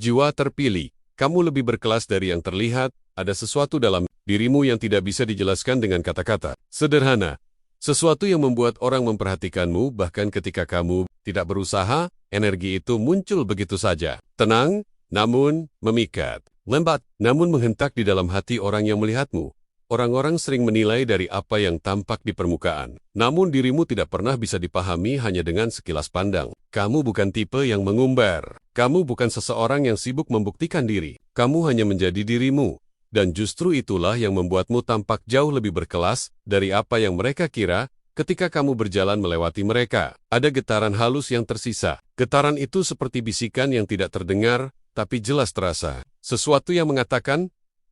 Jiwa terpilih. Kamu lebih berkelas dari yang terlihat, ada sesuatu dalam dirimu yang tidak bisa dijelaskan dengan kata-kata. Sederhana, sesuatu yang membuat orang memperhatikanmu bahkan ketika kamu tidak berusaha, energi itu muncul begitu saja. Tenang, namun memikat. Lambat, namun menghentak di dalam hati orang yang melihatmu. Orang-orang sering menilai dari apa yang tampak di permukaan. Namun dirimu tidak pernah bisa dipahami hanya dengan sekilas pandang. Kamu bukan tipe yang mengumbar. Kamu bukan seseorang yang sibuk membuktikan diri. Kamu hanya menjadi dirimu. Dan justru itulah yang membuatmu tampak jauh lebih berkelas dari apa yang mereka kira ketika kamu berjalan melewati mereka. Ada getaran halus yang tersisa. Getaran itu seperti bisikan yang tidak terdengar, tapi jelas terasa. Sesuatu yang mengatakan,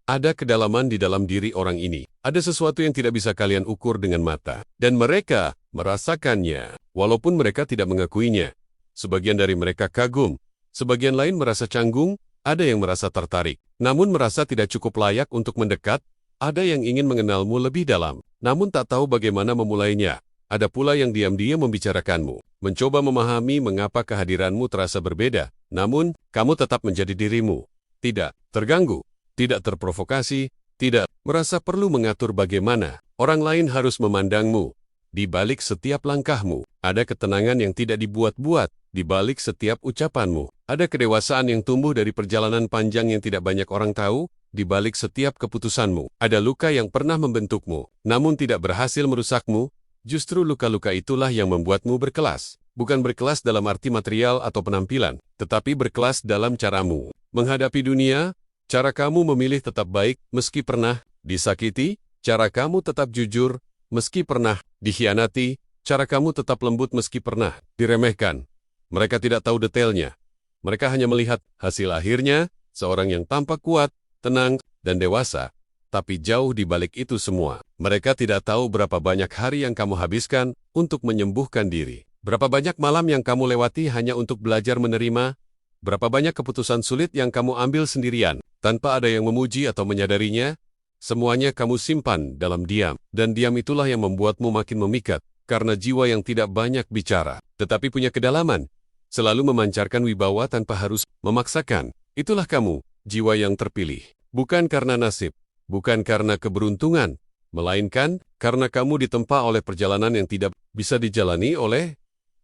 ada kedalaman di dalam diri orang ini. Ada sesuatu yang tidak bisa kalian ukur dengan mata. Dan mereka merasakannya, walaupun mereka tidak mengakuinya. Sebagian dari mereka kagum, sebagian lain merasa canggung, ada yang merasa tertarik. Namun merasa tidak cukup layak untuk mendekat, ada yang ingin mengenalmu lebih dalam. Namun tak tahu bagaimana memulainya. Ada pula yang diam-diam membicarakanmu, mencoba memahami mengapa kehadiranmu terasa berbeda. Namun, kamu tetap menjadi dirimu. Tidak terganggu. Tidak terprovokasi, tidak merasa perlu mengatur bagaimana orang lain harus memandangmu. Di balik setiap langkahmu, ada ketenangan yang tidak dibuat-buat. Di balik setiap ucapanmu, ada kedewasaan yang tumbuh dari perjalanan panjang yang tidak banyak orang tahu. Di balik setiap keputusanmu, ada luka yang pernah membentukmu, namun tidak berhasil merusakmu. Justru luka-luka itulah yang membuatmu berkelas. Bukan berkelas dalam arti material atau penampilan, tetapi berkelas dalam caramu menghadapi dunia. Cara kamu memilih tetap baik meski pernah disakiti, cara kamu tetap jujur meski pernah dikhianati, cara kamu tetap lembut meski pernah diremehkan. Mereka tidak tahu detailnya. Mereka hanya melihat hasil akhirnya, seorang yang tampak kuat, tenang, dan dewasa. Tapi jauh di balik itu semua, mereka tidak tahu berapa banyak hari yang kamu habiskan untuk menyembuhkan diri. Berapa banyak malam yang kamu lewati hanya untuk belajar menerima. Berapa banyak keputusan sulit yang kamu ambil sendirian, tanpa ada yang memuji atau menyadarinya. Semuanya kamu simpan dalam diam, dan diam itulah yang membuatmu makin memikat, karena jiwa yang tidak banyak bicara, tetapi punya kedalaman, selalu memancarkan wibawa tanpa harus memaksakan. Itulah kamu, jiwa yang terpilih. Bukan karena nasib, bukan karena keberuntungan, melainkan karena kamu ditempa oleh perjalanan yang tidak bisa dijalani oleh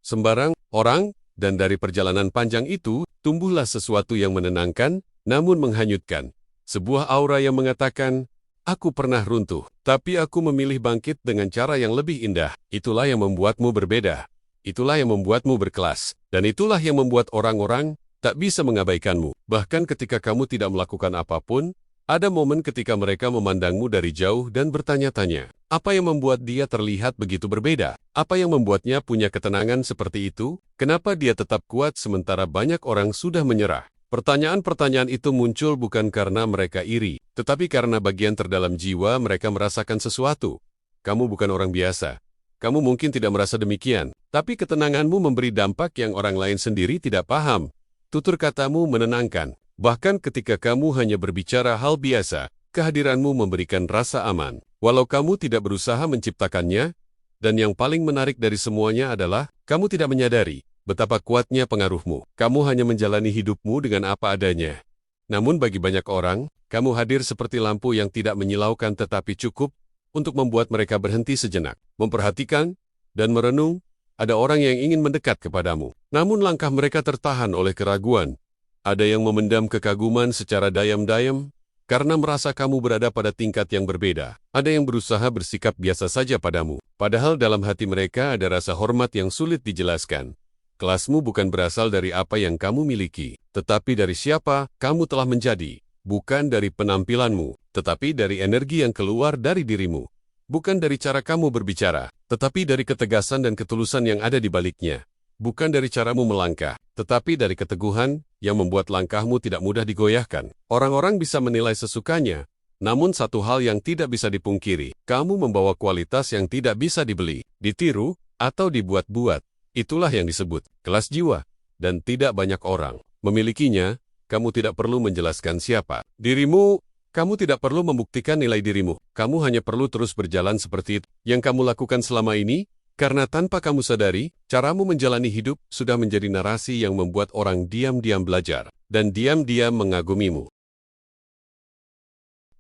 sembarang orang. Dan dari perjalanan panjang itu, tumbuhlah sesuatu yang menenangkan, namun menghanyutkan. Sebuah aura yang mengatakan, aku pernah runtuh, tapi aku memilih bangkit dengan cara yang lebih indah. Itulah yang membuatmu berbeda. Itulah yang membuatmu berkelas. Dan itulah yang membuat orang-orang tak bisa mengabaikanmu. Bahkan ketika kamu tidak melakukan apapun, ada momen ketika mereka memandangmu dari jauh dan bertanya-tanya, apa yang membuat dia terlihat begitu berbeda? Apa yang membuatnya punya ketenangan seperti itu? Kenapa dia tetap kuat sementara banyak orang sudah menyerah? Pertanyaan-pertanyaan itu muncul bukan karena mereka iri, tetapi karena bagian terdalam jiwa mereka merasakan sesuatu. Kamu bukan orang biasa. Kamu mungkin tidak merasa demikian, tapi ketenanganmu memberi dampak yang orang lain sendiri tidak paham. Tutur katamu menenangkan. Bahkan ketika kamu hanya berbicara hal biasa, kehadiranmu memberikan rasa aman. Walau kamu tidak berusaha menciptakannya, dan yang paling menarik dari semuanya adalah, kamu tidak menyadari betapa kuatnya pengaruhmu. Kamu hanya menjalani hidupmu dengan apa adanya. Namun bagi banyak orang, kamu hadir seperti lampu yang tidak menyilaukan tetapi cukup untuk membuat mereka berhenti sejenak, memperhatikan, dan merenung. Ada orang yang ingin mendekat kepadamu, namun langkah mereka tertahan oleh keraguan. Ada yang memendam kekaguman secara diam-diam karena merasa kamu berada pada tingkat yang berbeda. Ada yang berusaha bersikap biasa saja padamu, padahal dalam hati mereka ada rasa hormat yang sulit dijelaskan. Kelasmu bukan berasal dari apa yang kamu miliki, tetapi dari siapa kamu telah menjadi. Bukan dari penampilanmu, tetapi dari energi yang keluar dari dirimu. Bukan dari cara kamu berbicara, tetapi dari ketegasan dan ketulusan yang ada di baliknya. Bukan dari caramu melangkah, tetapi dari keteguhan yang membuat langkahmu tidak mudah digoyahkan. Orang-orang bisa menilai sesukanya, namun satu hal yang tidak bisa dipungkiri, kamu membawa kualitas yang tidak bisa dibeli, ditiru, atau dibuat-buat. Itulah yang disebut kelas jiwa, dan tidak banyak orang memilikinya. Kamu tidak perlu menjelaskan siapa dirimu, kamu tidak perlu membuktikan nilai dirimu, kamu hanya perlu terus berjalan seperti itu yang kamu lakukan selama ini. Karena tanpa kamu sadari, caramu menjalani hidup sudah menjadi narasi yang membuat orang diam-diam belajar. dan diam-diam mengagumimu.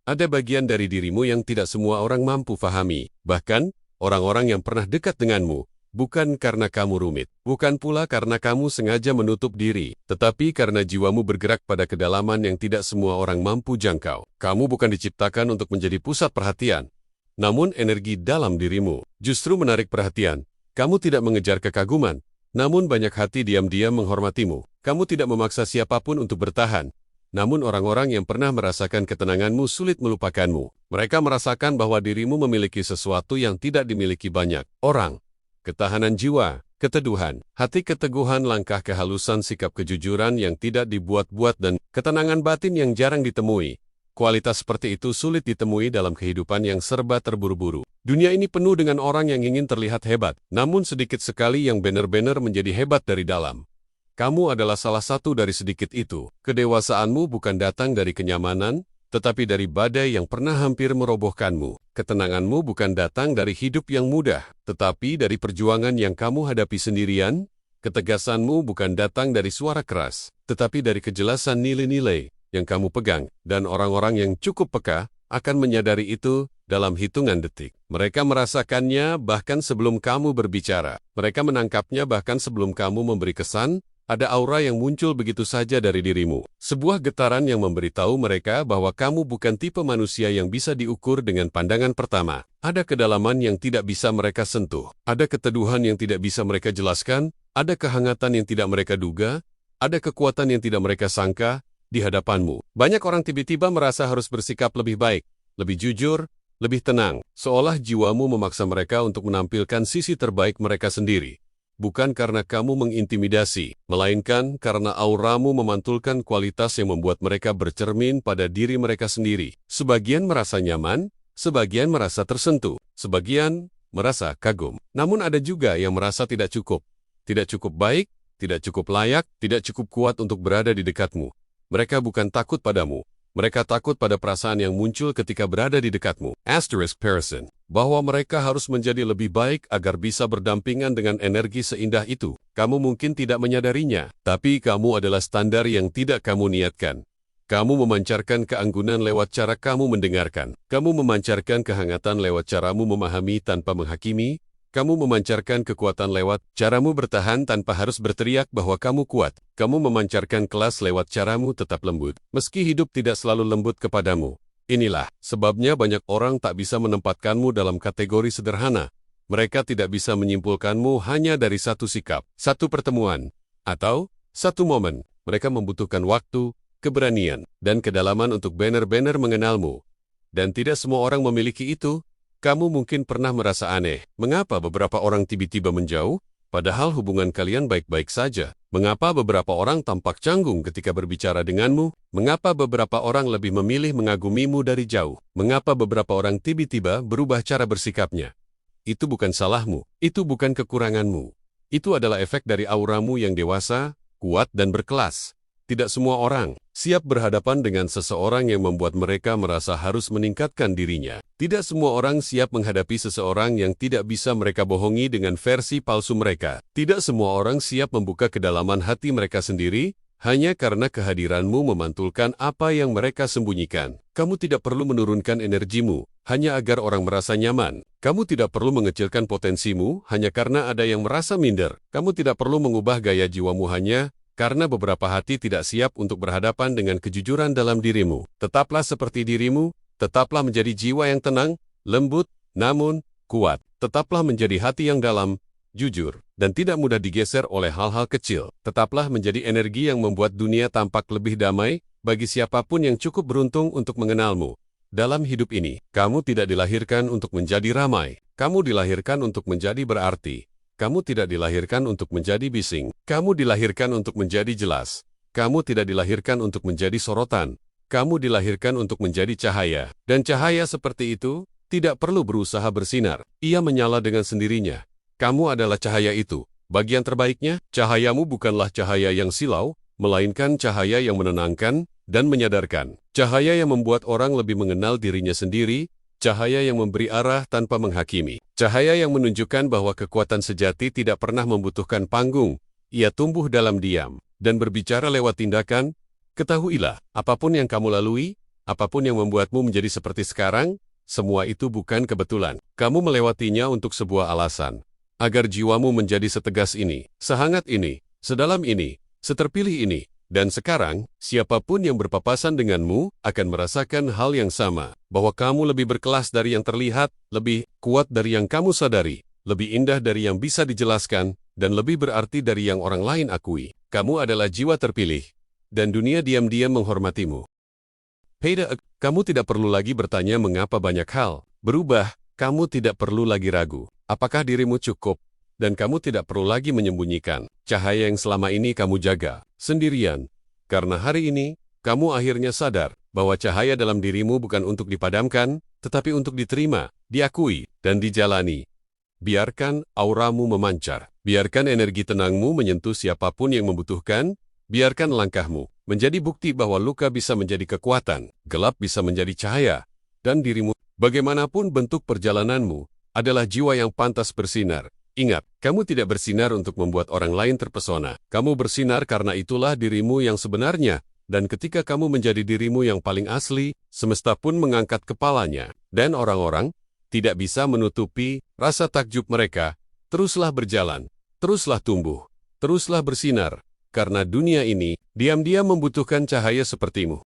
Ada bagian dari dirimu yang tidak semua orang mampu fahami, bahkan orang-orang yang pernah dekat denganmu, bukan karena kamu rumit, bukan pula karena kamu sengaja menutup diri, tetapi karena jiwamu bergerak pada kedalaman yang tidak semua orang mampu jangkau. Kamu bukan diciptakan untuk menjadi pusat perhatian, namun energi dalam dirimu justru menarik perhatian. Kamu tidak mengejar kekaguman, namun banyak hati diam-diam menghormatimu. Kamu tidak memaksa siapapun untuk bertahan, namun orang-orang yang pernah merasakan ketenanganmu sulit melupakanmu. Mereka merasakan bahwa dirimu memiliki sesuatu yang tidak dimiliki banyak orang. Ketahanan jiwa, keteduhan, hati keteguhan, langkah kehalusan, sikap kejujuran yang tidak dibuat-buat, dan ketenangan batin yang jarang ditemui. Kualitas seperti itu sulit ditemui dalam kehidupan yang serba terburu-buru. Dunia ini penuh dengan orang yang ingin terlihat hebat, namun sedikit sekali yang benar-benar menjadi hebat dari dalam. Kamu adalah salah satu dari sedikit itu. Kedewasaanmu bukan datang dari kenyamanan, tetapi dari badai yang pernah hampir merobohkanmu. Ketenanganmu bukan datang dari hidup yang mudah, tetapi dari perjuangan yang kamu hadapi sendirian. Ketegasanmu bukan datang dari suara keras, tetapi dari kejelasan nilai-nilai yang kamu pegang. Dan orang-orang yang cukup peka akan menyadari itu dalam hitungan detik. Mereka merasakannya bahkan sebelum kamu berbicara. Mereka menangkapnya bahkan sebelum kamu memberi kesan. Ada aura yang muncul begitu saja dari dirimu. Sebuah getaran yang memberitahu mereka bahwa kamu bukan tipe manusia yang bisa diukur dengan pandangan pertama. Ada kedalaman yang tidak bisa mereka sentuh. Ada keteduhan yang tidak bisa mereka jelaskan. Ada kehangatan yang tidak mereka duga. Ada kekuatan yang tidak mereka sangka di hadapanmu. Banyak orang tiba-tiba merasa harus bersikap lebih baik, lebih jujur, lebih tenang. Seolah jiwamu memaksa mereka untuk menampilkan sisi terbaik mereka sendiri. Bukan karena kamu mengintimidasi, melainkan karena auramu memantulkan kualitas yang membuat mereka bercermin pada diri mereka sendiri. Sebagian merasa nyaman, sebagian merasa tersentuh, sebagian merasa kagum. Namun ada juga yang merasa tidak cukup baik, tidak cukup layak, tidak cukup kuat untuk berada di dekatmu. Mereka bukan takut padamu, mereka takut pada perasaan yang muncul ketika berada di dekatmu. Person. Bahwa mereka harus menjadi lebih baik agar bisa berdampingan dengan energi seindah itu. Kamu mungkin tidak menyadarinya, tapi kamu adalah standar yang tidak kamu niatkan. Kamu memancarkan keanggunan lewat cara kamu mendengarkan. Kamu memancarkan kehangatan lewat caramu memahami tanpa menghakimi. Kamu memancarkan kekuatan lewat caramu bertahan tanpa harus berteriak bahwa kamu kuat. Kamu memancarkan kelas lewat caramu tetap lembut, meski hidup tidak selalu lembut kepadamu. Inilah sebabnya banyak orang tak bisa menempatkanmu dalam kategori sederhana. Mereka tidak bisa menyimpulkanmu hanya dari satu sikap, satu pertemuan, atau satu momen. Mereka membutuhkan waktu, keberanian, dan kedalaman untuk benar-benar mengenalmu. Dan tidak semua orang memiliki itu. Kamu mungkin pernah merasa aneh. Mengapa beberapa orang tiba-tiba menjauh, padahal hubungan kalian baik-baik saja? Mengapa beberapa orang tampak canggung ketika berbicara denganmu? Mengapa beberapa orang lebih memilih mengagumimu dari jauh? Mengapa beberapa orang tiba-tiba berubah cara bersikapnya? Itu bukan salahmu, itu bukan kekuranganmu. Itu adalah efek dari auramu yang dewasa, kuat, dan berkelas. Tidak semua orang siap berhadapan dengan seseorang yang membuat mereka merasa harus meningkatkan dirinya. Tidak semua orang siap menghadapi seseorang yang tidak bisa mereka bohongi dengan versi palsu mereka. Tidak semua orang siap membuka kedalaman hati mereka sendiri, hanya karena kehadiranmu memantulkan apa yang mereka sembunyikan. Kamu tidak perlu menurunkan energimu, hanya agar orang merasa nyaman. Kamu tidak perlu mengecilkan potensimu, hanya karena ada yang merasa minder. Kamu tidak perlu mengubah gaya jiwamu hanya karena beberapa hati tidak siap untuk berhadapan dengan kejujuran dalam dirimu. Tetaplah seperti dirimu, tetaplah menjadi jiwa yang tenang, lembut, namun kuat. Tetaplah menjadi hati yang dalam, jujur, dan tidak mudah digeser oleh hal-hal kecil. Tetaplah menjadi energi yang membuat dunia tampak lebih damai bagi siapapun yang cukup beruntung untuk mengenalmu. Dalam hidup ini, kamu tidak dilahirkan untuk menjadi ramai. Kamu dilahirkan untuk menjadi berarti. Kamu tidak dilahirkan untuk menjadi bising. Kamu dilahirkan untuk menjadi jelas. Kamu tidak dilahirkan untuk menjadi sorotan. Kamu dilahirkan untuk menjadi cahaya. Dan cahaya seperti itu tidak perlu berusaha bersinar. Ia menyala dengan sendirinya. Kamu adalah cahaya itu. Bagian terbaiknya, cahayamu bukanlah cahaya yang silau, melainkan cahaya yang menenangkan dan menyadarkan. Cahaya yang membuat orang lebih mengenal dirinya sendiri. Cahaya yang memberi arah tanpa menghakimi. Cahaya yang menunjukkan bahwa kekuatan sejati tidak pernah membutuhkan panggung. Ia tumbuh dalam diam dan berbicara lewat tindakan, Ketahuilah, apapun yang kamu lalui, apapun yang membuatmu menjadi seperti sekarang, semua itu bukan kebetulan. Kamu melewatinya untuk sebuah alasan. Agar jiwamu menjadi setegas ini, sehangat ini, sedalam ini, seterpilih ini. Dan sekarang, siapapun yang berpapasan denganmu akan merasakan hal yang sama, bahwa kamu lebih berkelas dari yang terlihat, lebih kuat dari yang kamu sadari, lebih indah dari yang bisa dijelaskan, dan lebih berarti dari yang orang lain akui. Kamu adalah jiwa terpilih, dan dunia diam-diam menghormatimu. Heida, kamu tidak perlu lagi bertanya mengapa banyak hal berubah, kamu tidak perlu lagi ragu. Apakah dirimu cukup? Dan kamu tidak perlu lagi menyembunyikan cahaya yang selama ini kamu jaga sendirian. Karena hari ini, kamu akhirnya sadar bahwa cahaya dalam dirimu bukan untuk dipadamkan, tetapi untuk diterima, diakui, dan dijalani. Biarkan auramu memancar. Biarkan energi tenangmu menyentuh siapapun yang membutuhkan. Biarkan langkahmu menjadi bukti bahwa luka bisa menjadi kekuatan, gelap bisa menjadi cahaya, dan dirimu, bagaimanapun bentuk perjalananmu, adalah jiwa yang pantas bersinar. Ingat, kamu tidak bersinar untuk membuat orang lain terpesona. Kamu bersinar karena itulah dirimu yang sebenarnya. Dan ketika kamu menjadi dirimu yang paling asli, semesta pun mengangkat kepalanya. Dan orang-orang tidak bisa menutupi rasa takjub mereka. Teruslah berjalan, teruslah tumbuh, teruslah bersinar. Karena dunia ini diam-diam membutuhkan cahaya sepertimu.